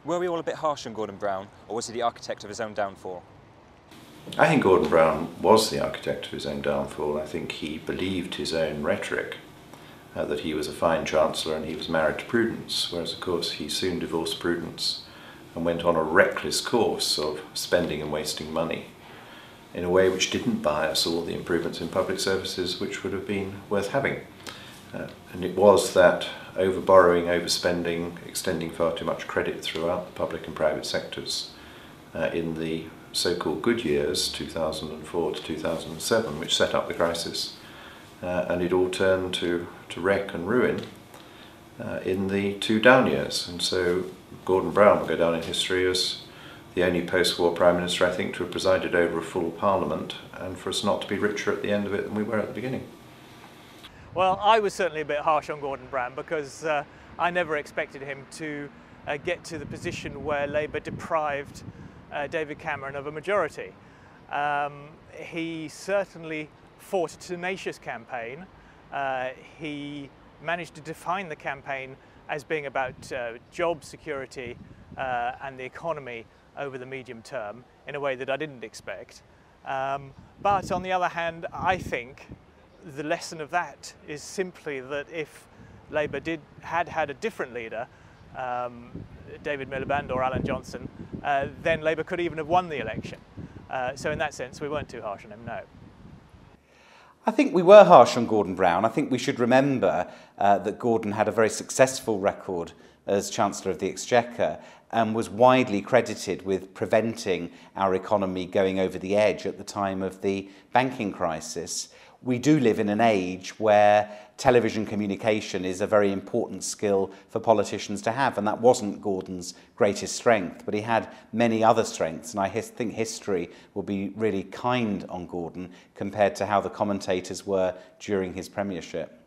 Were we all a bit harsh on Gordon Brown, or was he the architect of his own downfall? I think Gordon Brown was the architect of his own downfall. I think he believed his own rhetoric, that he was a fine Chancellor and he was married to Prudence, whereas of course he soon divorced Prudence and went on a reckless course of spending and wasting money in a way which didn't buy us all the improvements in public services which would have been worth having. And it was that over-borrowing, overspending, extending far too much credit throughout the public and private sectors in the so-called good years, 2004 to 2007, which set up the crisis. And it all turned to wreck and ruin in the two down years. And so Gordon Brown will go down in history as the only post-war Prime Minister, I think, to have presided over a full Parliament and for us not to be richer at the end of it than we were at the beginning. Well, I was certainly a bit harsh on Gordon Brown because I never expected him to get to the position where Labour deprived David Cameron of a majority. He certainly fought a tenacious campaign. He managed to define the campaign as being about job security and the economy over the medium term in a way that I didn't expect. But on the other hand, I think the lesson of that is simply that if Labour had a different leader, David Miliband or Alan Johnson, then Labour could even have won the election. So in that sense, we weren't too harsh on him, no. I think we were harsh on Gordon Brown. I think we should remember that Gordon had a very successful record as Chancellor of the Exchequer and was widely credited with preventing our economy going over the edge at the time of the banking crisis. We do live in an age where television communication is a very important skill for politicians to have, and that wasn't Gordon's greatest strength, but he had many other strengths, and I think history will be really kind on Gordon compared to how the commentators were during his premiership.